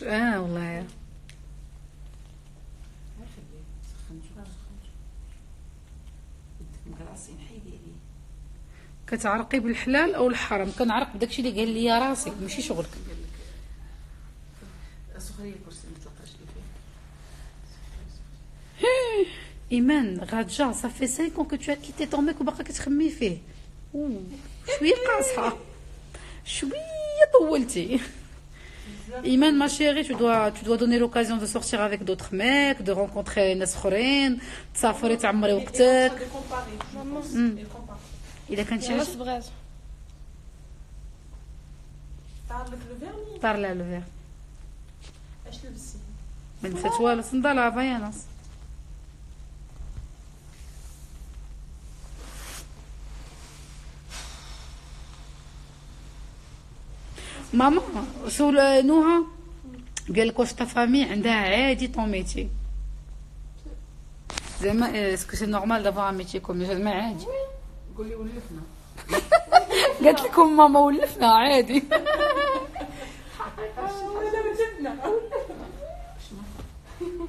والله. كتعرقي بالحلال او الحرام؟ كنعرق بداكشي اللي قال لي راسي، ماشي شغلك. ايمان غادجه صافي 5 ans que tu as quitté ton mec وباقا كتخمي فيه. شويه قاصحه، شويه طولتي. Iman, ma chérie, tu dois donner l'occasion de sortir avec d'autres mecs, de rencontrer ناس اخرين، تسافري تعمري وقتك. اذا كان شي طار لا لو فير. اش لبسي؟ ما لبست والو، صندالة فيانس. ماما سول نوها قال لك واش تا فامي عندها عادي طون ميتي زعما اسكو سي نورمال دافوار ان ميتي كوم زعما عادي؟ قولي ولفنا. قالت لكم ماما ولفنا عادي.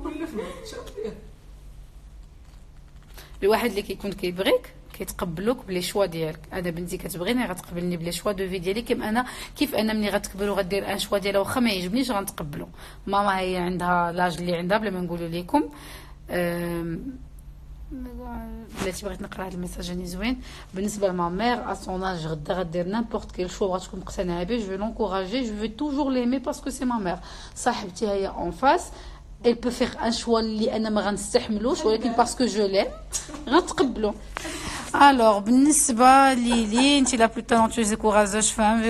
ولفنا الواحد اللي كيكون كيبغيك كيتقبلوك بلي شوا ديالك. انا بنتي كتبغيني غتقبلني بلي شوا دو في ديالي، كيف انا ملي غتكبر وغدير ان شوا ديالها واخا ما يعجبنيش غنتقبلو. ماما هي عندها لاج اللي عندها بلا ما نقولوا لكم. بلاتي بغيت نقرا هذا الميساج راني زوين. بالنسبه لما مير ا سون اج غدا غدير نيمبورط كيل شوا بغات تكون مقتنعه به، جو لونكوراجي، جو في توجور ليمي باسكو سي ما مير. صاحبتي هي اون فاس، elle peut faire un choix اللي انا ما غنستحملوش، ولكن باسكو جو ليم غنتقبلو. Alors, بالنسبة ليلي انت لا بلو talentueuse et courageuse femme,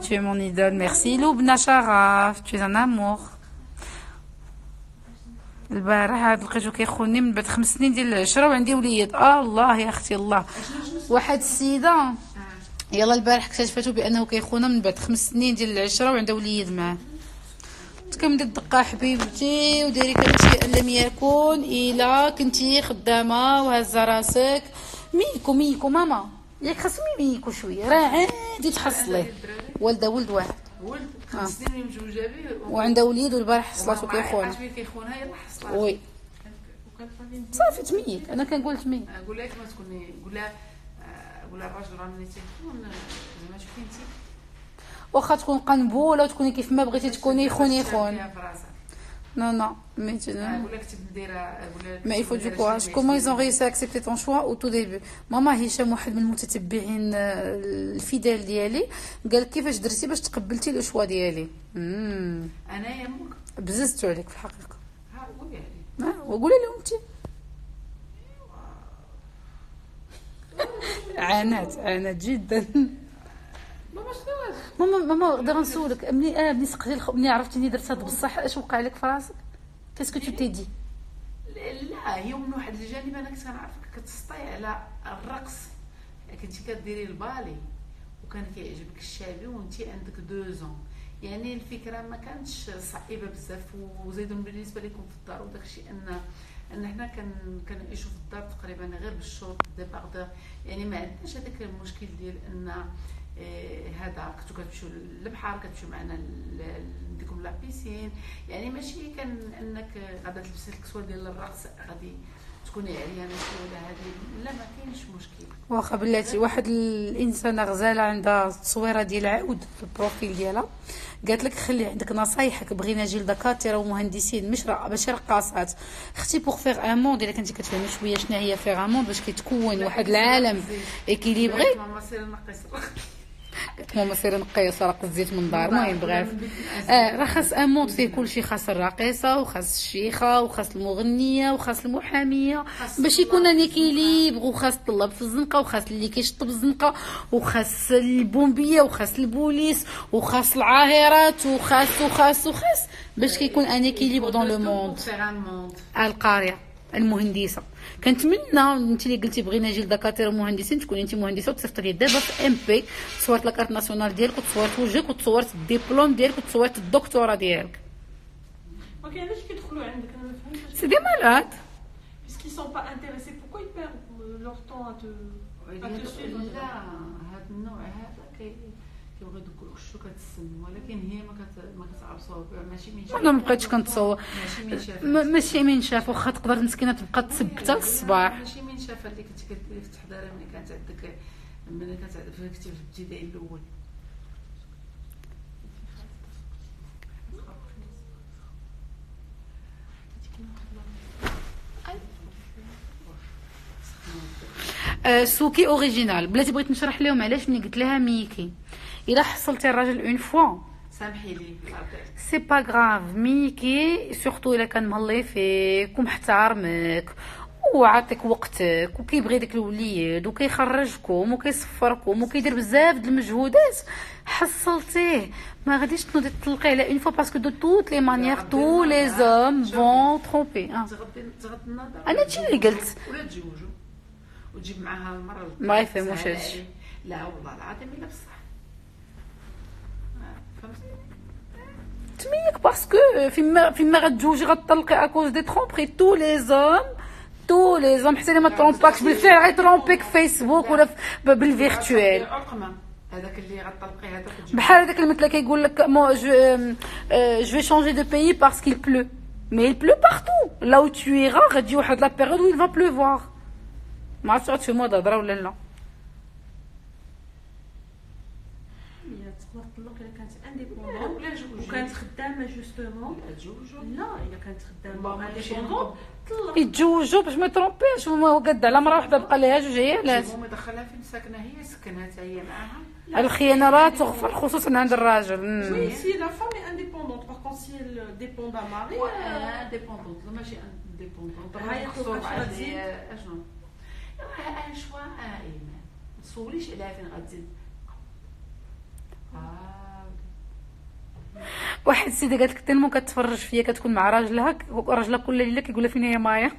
tu es mon idole. Merci لبنى شرف، tu es un amour. البارح هاد لقيتو كيخوني من بعد 5 سنين ديال العشرة وعندي وليد. الله يا اختي الله. واحد السيدة يلا البارح اكتشفتو بانه كيخونها من بعد 5 سنين ديال العشرة وعندها وليد معاه. كنبدا الدقه حبيبتي وديري كلشي ان لم يكن الا كنتي خدامه وهزه راسك. ميكو ماما ياك خاص ميكو شويه، راه عادي تحصليه. والده ولد واحد، ولد 5 سنين مزوجه به وعندها وليد والبارح حصلاتو كيخون. عرفتي كيخونها يلا حصلات. وي صافي تميك. انا كنقول تميك. نقول لك ما تكوني قول لها الراجل راني تيخون زعما شوفي انت واخا تكون قنبوله وتكوني كيف ما بغيتي تكوني يخون. Non, mais il faut du courage. Comment ils ont réussi à accepter ton choix au tout début? ماما هشام واحد من المتتبعين الفيدال ديالي قال كيفاش درتي باش تقبلتي لو شوا ديالي. انايا امك بززت عليك في الحقيقه. ها قولي عليه. وقولي لهم انت. عانات جدا. ماما غدا غنسولك ملي سقتي ملي عرفتيني درت هاد بصح اش وقع لك في راسك؟ كاسكو تو تي دي؟ لا هي من واحد الجانب انا كنت كنعرفك كتسطي على الرقص، كنتي كديري البالي وكان كيعجبك الشابي وانتي عندك 2 ans، يعني الفكره ما كانتش صعيبه بزاف. وزيد بالنسبه لكم في الدار وداكشي ان حنا كنعيشوا في الدار تقريبا غير بالشوط ديباردور، يعني ما عندناش هذاك المشكل ديال ان هذا كنتو كتمشيو للبحر كتمشيو معنا نديكم لا بيسين، يعني ماشي كان انك غادا تلبسي الكسوه ديال الرقص غادي تكوني عريانه شويه ولا هذه، لا ما كاينش مشكل. واخا بلاتي واحد الانسانه غزاله عندها التصويره ديال عود في البروفيل ديالها، قالت لك خلي عندك نصايحك، بغينا جيل دكاتره ومهندسين ماشي رقاصات. اختي بوغ فيغ ان موند، الا كنتي كتفهمي شويه شنو هي فيغ ان موند باش كيتكون واحد العالم اكيليبري. ماما سير نقيس ماما سير نقي سرق الزيت من الدار. المهم بغاف راه خاص ان موند فيه كلشي، خاص الراقصه وخاص الشيخه وخاص المغنيه وخاص المحاميه باش يكون ان اكيليبر، وخاص الطلاب في الزنقه وخاص اللي كيشطب الزنقه وخاص البومبيه وخاص البوليس وخاص العاهرات وخاص باش كيكون ان اكيليبر دون لو موند. القاريه المهندسه كنتمنى انت اللي قلتي بغينا جيل دكاتره ومهندسين تكوني انت مهندسه وتصيفطي لي دابا في ام بي تصورت لاكارت ناسيونال ديالك وتصورت وجهك وتصورت الدبلوم ديالك وتصورت الدكتوراه ديالك. اوكي علاش كيدخلوا عندك؟ انا ما فهمتش. سي دي مالاد باسكو سون با انتريسي بوكو يبيردوا لور طون ا تو لا هذا النوع هذا كيبغيو يدخلوا شو كتسن، ولكن هي ما كتعرفوها، ماشي من انا ما بقيتش كنتصور، ماشي من شاف ماشي من شاف، واخا تقدر مسكينه تبقى تثبتها للصباح. ماشي من شاف اللي كنتي كديري في التحضيره ملي كانت عندك، ملي كنتي في الابتدائي الاول. سوكي اوريجينال. بلاتي بغيت نشرح لهم علاش ملي قلت لها ميكي الا حصلتي الراجل اون فوا سامحي لي سي با غراف. ميكي سورتو الا كان مهلي فيك ومحترمك وعاطيك وقتك وكيبغي ديك الوليد وكيخرجكم وكيصفركم وكيدير بزاف د المجهودات، حصلتيه ما غاديش تنوضي تطلقيه على اون فوا، باسكو دو توت لي مانيير تو لي زوم فون ترومبي. تغض النظر، انا هادشي اللي قلت. ولا تزوجوا وتجيب معاها المره ما يفهموش هادشي. لا والله العظيم الا بصح فهمتي. تميك باسكو فيما غتزوجي غتطلقي اكوز دي ترومبري. تو لي زوم حتى ما ترومباكش بالفعل غيترومبيك في فيسبوك ولا بالفيرتوال. هذاك اللي غتطلقي هذاك بحال هذاك المثل كيقول لك مو جو في شونجي دو بيي باسكو il pleut. mais il pleut partout là où tu iras. غتجي واحد لا بيريود où il va pleuvoir. ما عرفتش غتفهموا هاد الهضره ولا لا. تقدر تطلق الا كانت انديبوندون وكانت خدامه جوستومون. لا الا كانت خدامه انديبوندون طلق. يتزوجوا باش ما يترومبيش. هو قد على مرة واحده بقى لها جوج عيالات. هما دخلها فين ساكنه، هي سكنها حتى هي معاها. الخيانه لا تغفر خصوصا عند الراجل. وي سي لا فام اي انديبوندونت باغ كونط سي ديبون دا ماري ديبوندونت ماشي انديبوندونت. هاي خصك غتزيد اشنو راه شوا ايمان ما تسوليش عليها فين غتزيد. واحد السيده قالت لك تلمو كتفرج فيا كتكون مع راجلها كل ليله كيقول لها فين هي مايا.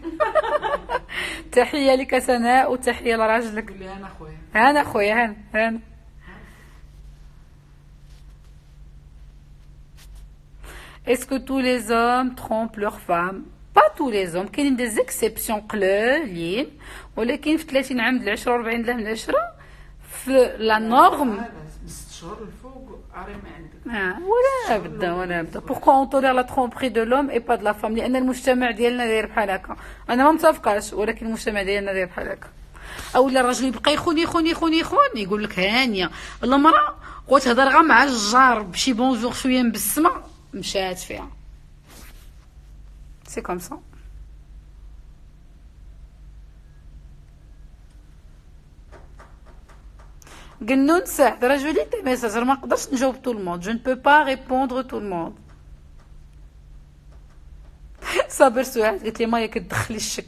تحيه لك سناء وتحيه لراجلك. قول لي انا خويا، انا خويا هانا. Est-ce que tous les hommes trompent leurs femmes? Pas tous les hommes. كاينين des exceptions قليلين، ولكن في 30 عام د العشره 40 عام د العشره في لا نورم. 6 شهور الفوق عاري ما عندك. ولا بدا pourquoi on tolère la tromperie de l'homme et pas de la femme؟ لان المجتمع ديالنا داير بحال هكا. انا ما متفقاش، ولكن المجتمع ديالنا داير بحال هكا. اولا الراجل يبقى يخون يقول لك هانيه المراه وتهضر غير مع الجار بشي بونجور شويه مبسمه مشات فيها. سي كوم سا. قنون سعد راه جولي دي ميساج، ما نقدرش نجاوب طول الموند. جو نبو با ريبوندر طول الموند. صابر سعاد قالت لي مايا كتدخلي الشك.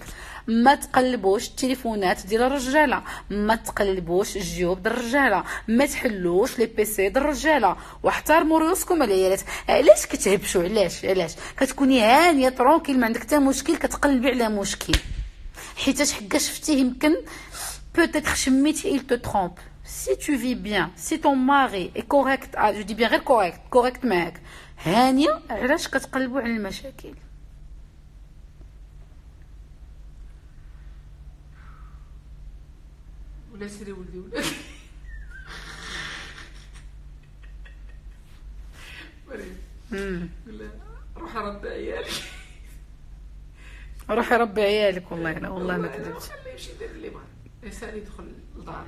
ما تقلبوش التليفونات ديال الرجاله، ما تقلبوش الجيوب ديال الرجاله، ما تحلوش لي بيسي ديال الرجاله، واحترموا رؤوسكم العيالات. علاش كتهبشوا؟ علاش كتكوني هانيه ترونكيل ما عندك حتى مشكل كتقلبي على مشكل؟ حيتاش حكا شفتيه يمكن peut-être شميتي il te trompe. Si tu vis bien, si ton mari est correct, je dis bien غير correct معاك، هانيه علاش كتقلبوا على المشاكل؟ ولا سيري ولدي ولا مريم ولا روح ربي عيالك. روحي ربي عيالك. والله لا والله ما كذبت. خليه يمشي يدير اللي بغا، يسالي يدخل للدار.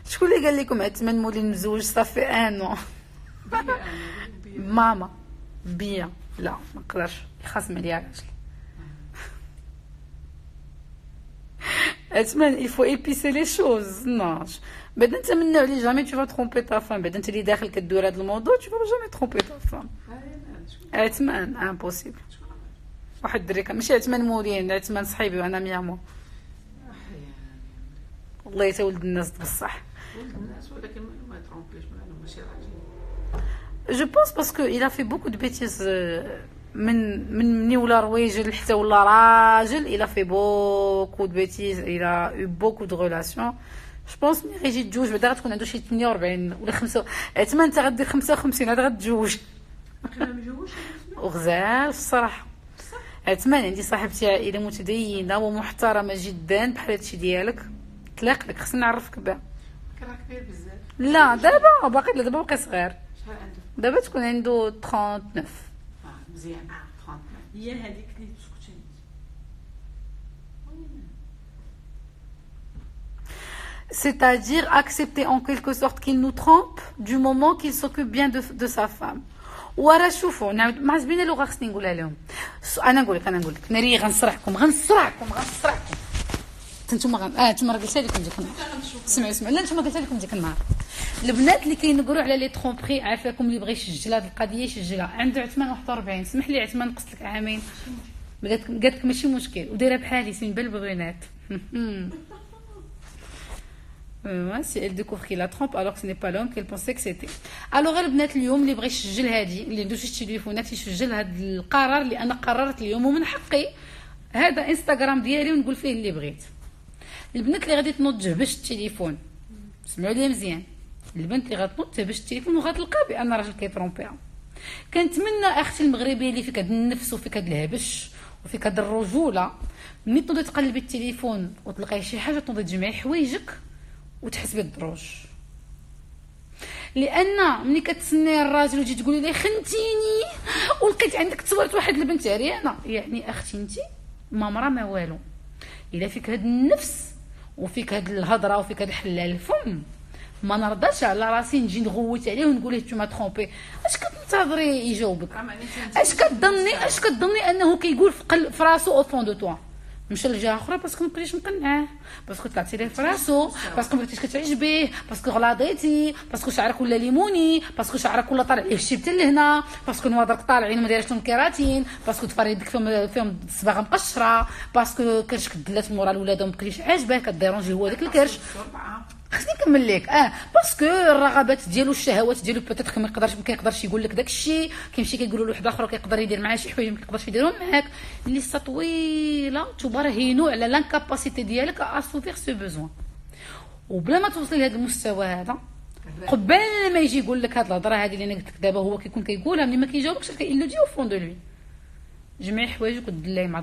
شكون اللي قال لكم عثمان مولين مزوج صافي انو؟ ماما بيا لا ما نقدرش يخاصم عليا راجلي. عثمان il faut épicer les choses. non بعد انت من النوع اللي جامي tu vas tromper ta femme. بعد انت اللي داخل كدور هذا الموضوع tu vas jamais tromper ta femme. عثمان امبوسيبل. واحد الدري ماشي عثمان مولين، عثمان صحيبي وانا ميامو. والله تا ولد الناس بصح. ولد الناس ولكن ما يترومبيش ماشي راجل. Je pense parce que il a fait beaucoup de bêtises مني ولا رويجل حتى ولا راجل. il a fait beaucoup de bêtises, il a eu beaucoup de relations. je pense ملي غيجي يتزوج بعدا غتكون عنده شي 48 ولا 5. عثمان انت غدير 55 عاد غتزوج. باقي مجوج وغزال الصراحه. عثمان عندي صاحبتي عائله متدينه ومحترمه جدا بحال هادشي ديالك. طلق لك خصني نعرفك بها. راه كبير بزاف. لا دابا باقي، دابا باقي صغير، شحال عنده؟ دابا تكون عنده 39. مزيان. 39. هي هذيك اللي تسكتي. C'est-à-dire accepter en quelque sorte qu'il nous trompe du moment qu'il s'occupe bien de sa femme. وراه شوفوا نعاود ما عجبني لغه خصني نقولها لهم. انا نقول لك ناري غنصرعكم نتوما نتوما راه قلتها لكم ديك النهار. اسمعوا لا نتوما قلتها لكم ديك النهار. البنات اللي كينقروا على لي ترومبري، عافاكم اللي بغى يسجل هذه القضيه يسجلها. عنده عثمان 41، سمح لي عثمان نقصت لك عامين. قالت لك ماشي مشكل ودايره بحالي سين بالبغينات. Si elle découvre qu'il la trompe alors que ce n'est pas l'homme qu'elle pensait que c'était. Alors البنات اليوم اللي بغى يسجل هذه اللي عنده شي تليفونات يسجل هذا القرار اللي انا قررت اليوم، ومن حقي هذا انستغرام ديالي ونقول فيه اللي بغيت. البنات اللي غادي تنوض تهبش التليفون، سمعوا لي مزيان، البنت اللي غتنوض تهبش التليفون وغتلقى بان راجل كيترومبيها. كنتمنى اختي المغربيه اللي فيك هذا النفس وفيك هذا الهبش وفيك هذا الرجوله، ملي تنوضي تقلبي التليفون وتلقاي شي حاجه تنوضي تجمعي حوايجك وتحسبي الدروج. لان ملي كتسني الراجل وتجي تقولي ليه خنتيني ولقيت عندك تصورت واحد البنت عريانه، يعني اختي انت ما مرا ما والو. الا فيك هاد النفس وفيك هاد الهضره وفيك هاد حلال الفم، ما نرضاش على راسي نجي نغوت عليه ونقول له نتوما ترومبي. اش كتنتظري يجاوبك؟ اش كتظني انه كيقول في راسو او فون دو توا؟ مشى لجهه اخرى باسكو ما بقيتيش مقنعاه، باسكو طلعتي ليه في راسو، باسكو ما بقيتيش كتعجبيه، باسكو غلاضيتي، باسكو شعرك ولا ليموني، باسكو شعرك ولا طالع ليه الشيب لهنا، باسكو نواضرك طالعين ما دايرش لهم كيراتين، باسكو ضفار يدك فيهم الصباغه مقشره، باسكو كرشك دلات مورا الولاده وما بقيتيش عاجباه كديرونجي هو داك الكرش. خصني نكمل لك باسكو الرغبات ديالو الشهوات ديالو بوتيتر ما كيقدرش يقول لك داك الشيء، كيمشي كيقولوا لواحد اخر كيقدر يدير معاه شي حوايج ما كيقدرش يديرهم معاك. لسه طويله تبرهنوا على لانكاباسيتي ديالك اسوفير سو بوزوان، وبلا ما توصلي لهذا المستوى هذا قبل ما يجي يقول لك هاد الهضره هذه اللي انا قلت لك دابا هو كيكون كيقولها ملي ما كيجاوبكش كيلو دي او فون دو لوي. جمعي حوايجك ودلي مع